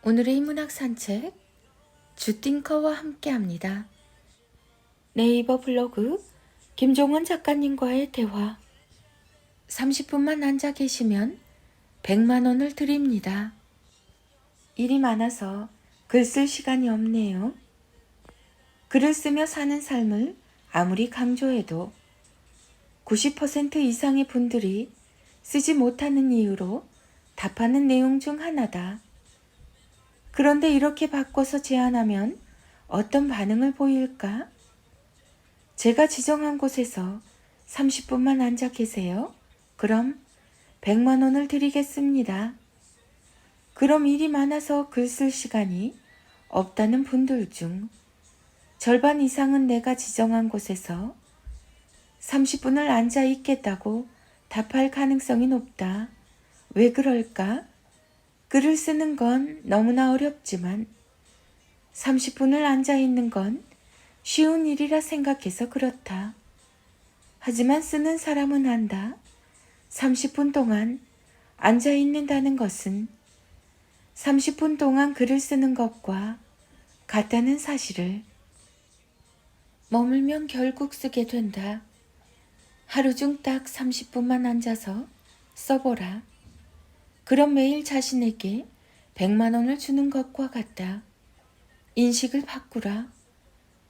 오늘의 문학 산책 주띵커와 함께합니다. 네이버 블로그 김종원 작가님과의 대화. 30분만 앉아 계시면 100만 원을 드립니다. 일이 많아서 글 쓸 시간이 없네요. 글을 쓰며 사는 삶을 아무리 강조해도 90% 이상의 분들이 쓰지 못하는 이유로 답하는 내용 중 하나다. 그런데 이렇게 바꿔서 제안하면 어떤 반응을 보일까? 제가 지정한 곳에서 30분만 앉아 계세요. 그럼 100만 원을 드리겠습니다. 그럼 일이 많아서 글 쓸 시간이 없다는 분들 중 절반 이상은 내가 지정한 곳에서 30분을 앉아 있겠다고 답할 가능성이 높다. 왜 그럴까? 글을 쓰는 건 너무나 어렵지만 30분을 앉아 있는 건 쉬운 일이라 생각해서 그렇다. 하지만 쓰는 사람은 안다. 30분 동안 앉아 있는다는 것은 30분 동안 글을 쓰는 것과 같다는 사실을. 머물면 결국 쓰게 된다. 하루 중 딱 30분만 앉아서 써보라. 그럼 매일 자신에게 100만 원을 주는 것과 같다. 인식을 바꾸라.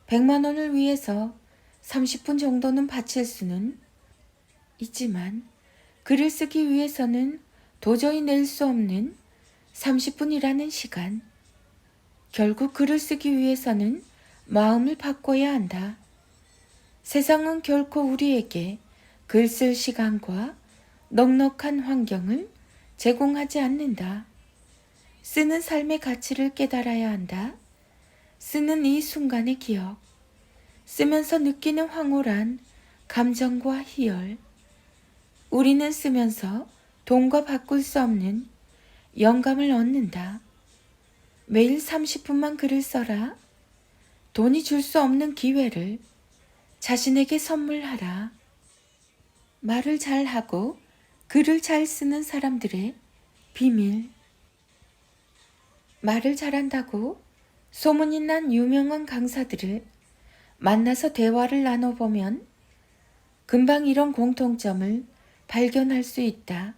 100만 원을 위해서 30분 정도는 바칠 수는 있지만 글을 쓰기 위해서는 도저히 낼 수 없는 30분이라는 시간. 결국 글을 쓰기 위해서는 마음을 바꿔야 한다. 세상은 결코 우리에게 글 쓸 시간과 넉넉한 환경을 제공하지 않는다. 쓰는 삶의 가치를 깨달아야 한다. 쓰는 이 순간의 기억, 쓰면서 느끼는 황홀한 감정과 희열. 우리는 쓰면서 돈과 바꿀 수 없는 영감을 얻는다. 매일 30분만 글을 써라. 돈이 줄 수 없는 기회를 자신에게 선물하라. 말을 잘하고 글을 잘 쓰는 사람들의 비밀. 말을 잘한다고 소문이 난 유명한 강사들을 만나서 대화를 나눠보면 금방 이런 공통점을 발견할 수 있다.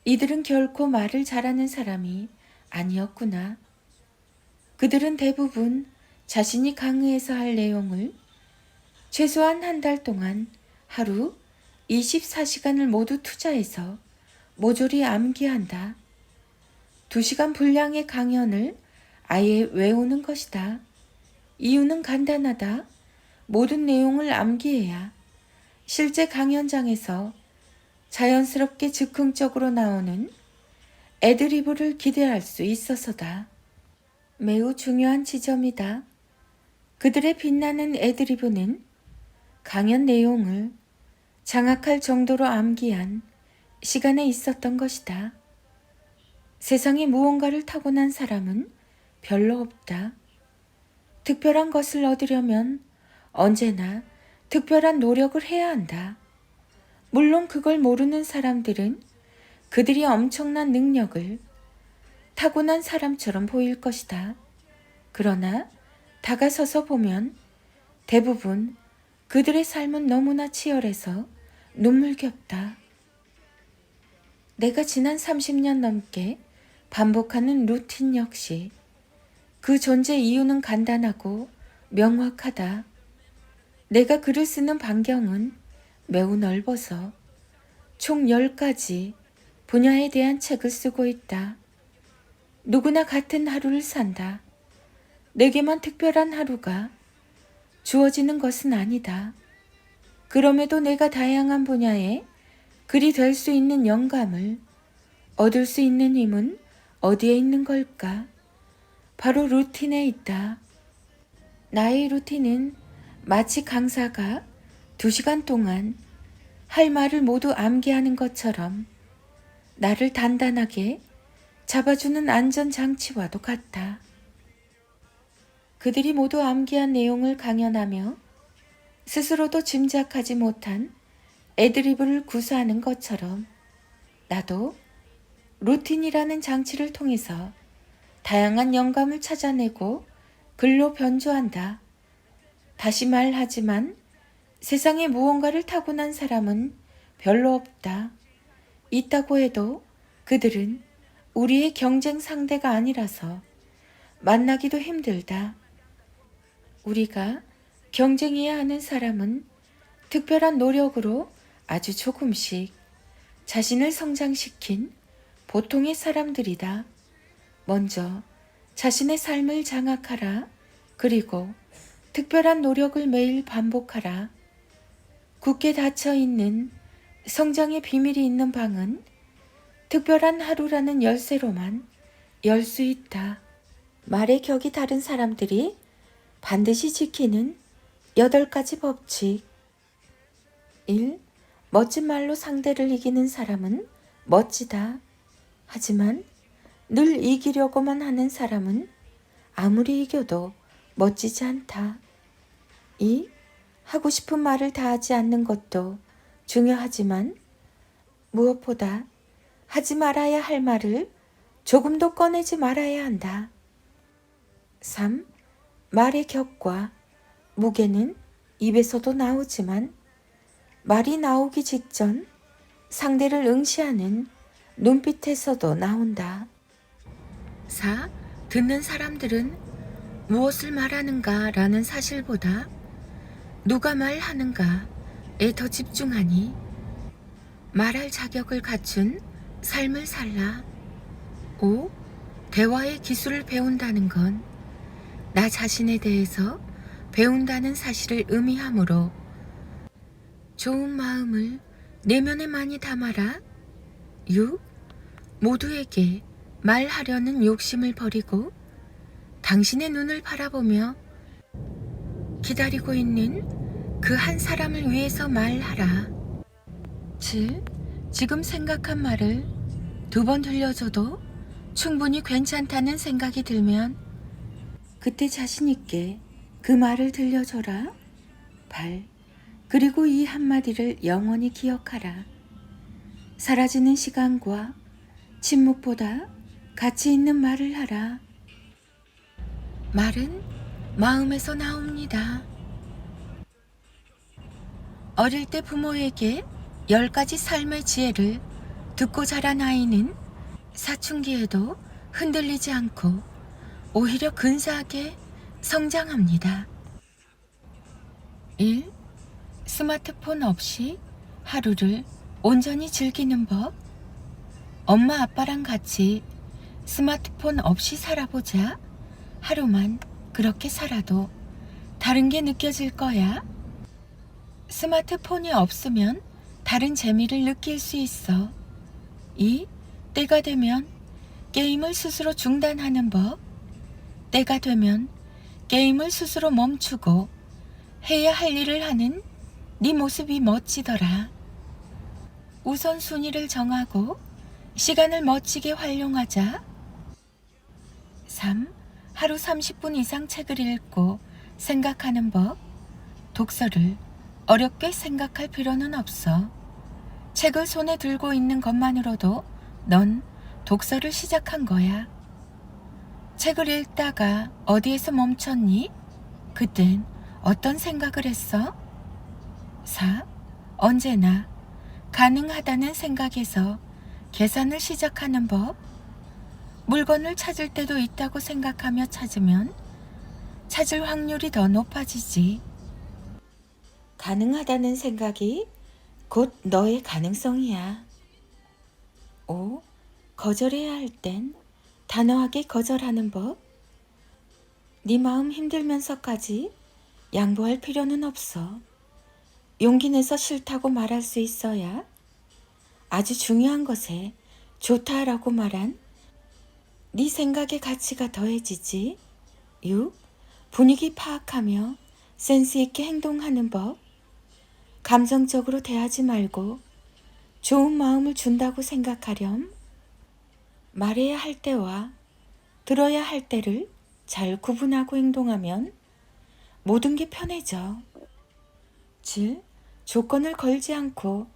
이들은 결코 말을 잘하는 사람이 아니었구나. 그들은 대부분 자신이 강의에서 할 내용을 최소한 한 달 동안 하루 24시간을 모두 투자해서 모조리 암기한다. 2시간 분량의 강연을 아예 외우는 것이다. 이유는 간단하다. 모든 내용을 암기해야 실제 강연장에서 자연스럽게 즉흥적으로 나오는 애드리브를 기대할 수 있어서다. 매우 중요한 지점이다. 그들의 빛나는 애드리브는 강연 내용을 장악할 정도로 암기한 시간에 있었던 것이다. 세상에 무언가를 타고난 사람은 별로 없다. 특별한 것을 얻으려면 언제나 특별한 노력을 해야 한다. 물론 그걸 모르는 사람들은 그들이 엄청난 능력을 타고난 사람처럼 보일 것이다. 그러나 다가서서 보면 대부분 그들의 삶은 너무나 치열해서 눈물겹다. 내가 지난 30년 넘게 반복하는 루틴 역시 그 존재 이유는 간단하고 명확하다. 내가 글을 쓰는 반경은 매우 넓어서 총 10가지 분야에 대한 책을 쓰고 있다. 누구나 같은 하루를 산다. 내게만 특별한 하루가 주어지는 것은 아니다. 그럼에도 내가 다양한 분야에 글이 될 수 있는 영감을 얻을 수 있는 힘은 어디에 있는 걸까? 바로 루틴에 있다. 나의 루틴은 마치 강사가 2시간 동안 할 말을 모두 암기하는 것처럼 나를 단단하게 잡아주는 안전장치와도 같다. 그들이 모두 암기한 내용을 강연하며 스스로도 짐작하지 못한 애드리브를 구사하는 것처럼 나도 루틴이라는 장치를 통해서 다양한 영감을 찾아내고 글로 변조한다. 다시 말하지만 세상에 무언가를 타고난 사람은 별로 없다. 있다고 해도 그들은 우리의 경쟁 상대가 아니라서 만나기도 힘들다. 우리가 경쟁해야 하는 사람은 특별한 노력으로 아주 조금씩 자신을 성장시킨 보통의 사람들이다. 먼저 자신의 삶을 장악하라. 그리고 특별한 노력을 매일 반복하라. 굳게 닫혀 있는 성장의 비밀이 있는 방은 특별한 하루라는 열쇠로만 열 수 있다. 말의 격이 다른 사람들이 반드시 지키는 8가지 법칙. 1. 멋진 말로 상대를 이기는 사람은 멋지다. 하지만 늘 이기려고만 하는 사람은 아무리 이겨도 멋지지 않다. 2. 하고 싶은 말을 다 하지 않는 것도 중요하지만 무엇보다 하지 말아야 할 말을 조금도 꺼내지 말아야 한다. 3. 말의 격과 무게는 입에서도 나오지만 말이 나오기 직전 상대를 응시하는 눈빛에서도 나온다. 4. 듣는 사람들은 무엇을 말하는가 라는 사실보다 누가 말하는가에 더 집중하니 말할 자격을 갖춘 삶을 살라. 5. 대화의 기술을 배운다는 건 나 자신에 대해서 배운다는 사실을 의미하므로 좋은 마음을 내면에 많이 담아라. 6. 모두에게 말하려는 욕심을 버리고 당신의 눈을 바라보며 기다리고 있는 그 한 사람을 위해서 말하라. 7. 지금 생각한 말을 2번 들려줘도 충분히 괜찮다는 생각이 들면 그때 자신 있게 그 말을 들려줘라. 8. 그리고 이 한마디를 영원히 기억하라. 사라지는 시간과 침묵보다 가치 있는 말을 하라. 말은 마음에서 나옵니다. 어릴 때 부모에게 10가지 삶의 지혜를 듣고 자란 아이는 사춘기에도 흔들리지 않고 오히려 근사하게 성장합니다. 1. 스마트폰 없이 하루를 온전히 즐기는 법. 엄마 아빠랑 같이 스마트폰 없이 살아보자. 하루만 그렇게 살아도 다른 게 느껴질 거야. 스마트폰이 없으면 다른 재미를 느낄 수 있어. 2. 때가 되면 게임을 스스로 중단하는 법. 때가 되면 게임을 스스로 멈추고 해야 할 일을 하는 네 모습이 멋지더라. 우선순위를 정하고 시간을 멋지게 활용하자. 3. 하루 30분 이상 책을 읽고 생각하는 법. 독서를 어렵게 생각할 필요는 없어. 책을 손에 들고 있는 것만으로도 넌 독서를 시작한 거야. 책을 읽다가 어디에서 멈췄니? 그땐 어떤 생각을 했어? 4. 언제나 가능하다는 생각에서 계산을 시작하는 법. 물건을 찾을 때도 있다고 생각하며 찾으면 찾을 확률이 더 높아지지. 가능하다는 생각이 곧 너의 가능성이야. 5. 거절해야 할 땐 단호하게 거절하는 법. 네 마음 힘들면서까지 양보할 필요는 없어. 용기 내서 싫다고 말할 수 있어야 아주 중요한 것에 좋다라고 말한 네 생각의 가치가 더해지지. 6. 분위기 파악하며 센스 있게 행동하는 법. 감정적으로 대하지 말고 좋은 마음을 준다고 생각하렴. 말해야 할 때와 들어야 할 때를 잘 구분하고 행동하면 모든 게 편해져. 7. 조건을 걸지 않고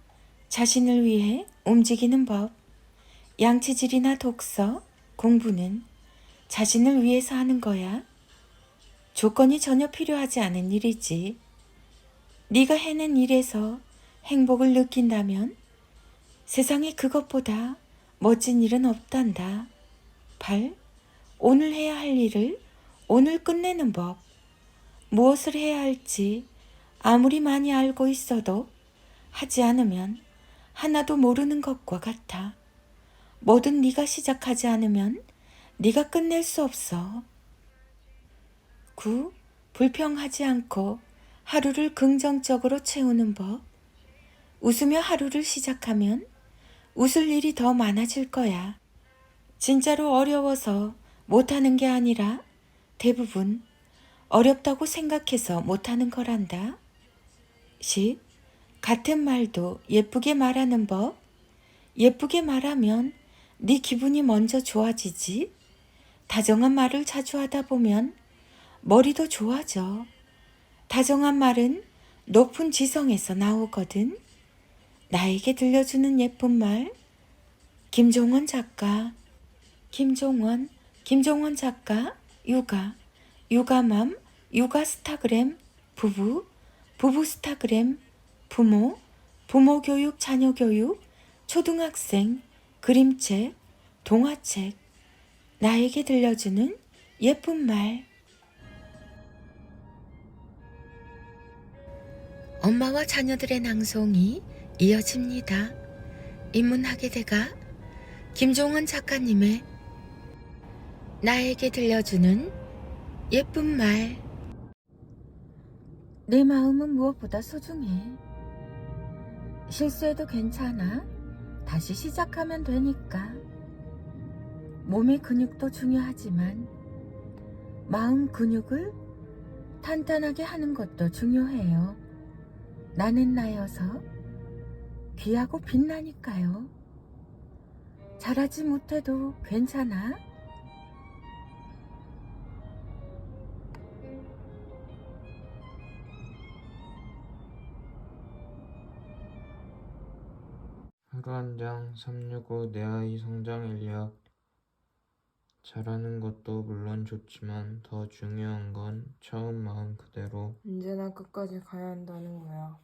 자신을 위해 움직이는 법. 양치질이나 독서, 공부는 자신을 위해서 하는 거야. 조건이 전혀 필요하지 않은 일이지. 네가 해낸 일에서 행복을 느낀다면 세상에 그것보다 멋진 일은 없단다. 8. 오늘 해야 할 일을 오늘 끝내는 법. 무엇을 해야 할지 아무리 많이 알고 있어도 하지 않으면 하나도 모르는 것과 같아. 뭐든 네가 시작하지 않으면 네가 끝낼 수 없어. 9. 불평하지 않고 하루를 긍정적으로 채우는 법. 웃으며 하루를 시작하면 웃을 일이 더 많아질 거야. 진짜로 어려워서 못하는 게 아니라 대부분 어렵다고 생각해서 못하는 거란다. 10. 같은 말도 예쁘게 말하는 법. 예쁘게 말하면 네 기분이 먼저 좋아지지. 다정한 말을 자주 하다 보면 머리도 좋아져. 다정한 말은 높은 지성에서 나오거든. 나에게 들려주는 예쁜 말. 김종원 작가. 김종원 작가, 육아맘, 육아스타그램, 부부스타그램, 부모교육, 자녀교육, 초등학생, 그림책, 동화책, 나에게 들려주는 예쁜 말. 엄마와 자녀들의 낭송이 이어집니다. 인문학의 대가 김종원 작가님의 나에게 들려주는 예쁜 말. 내 마음은 무엇보다 소중해. 실수해도 괜찮아. 다시 시작하면 되니까. 몸의 근육도 중요하지만 마음 근육을 탄탄하게 하는 것도 중요해요. 나는 나여서 귀하고 빛나니까요. 잘하지 못해도 괜찮아. 하루 한 장 365 내 아이 성장 인력. 잘하는 것도 물론 좋지만 더 중요한 건 처음 마음 그대로 언제나 끝까지 가야 한다는 거야.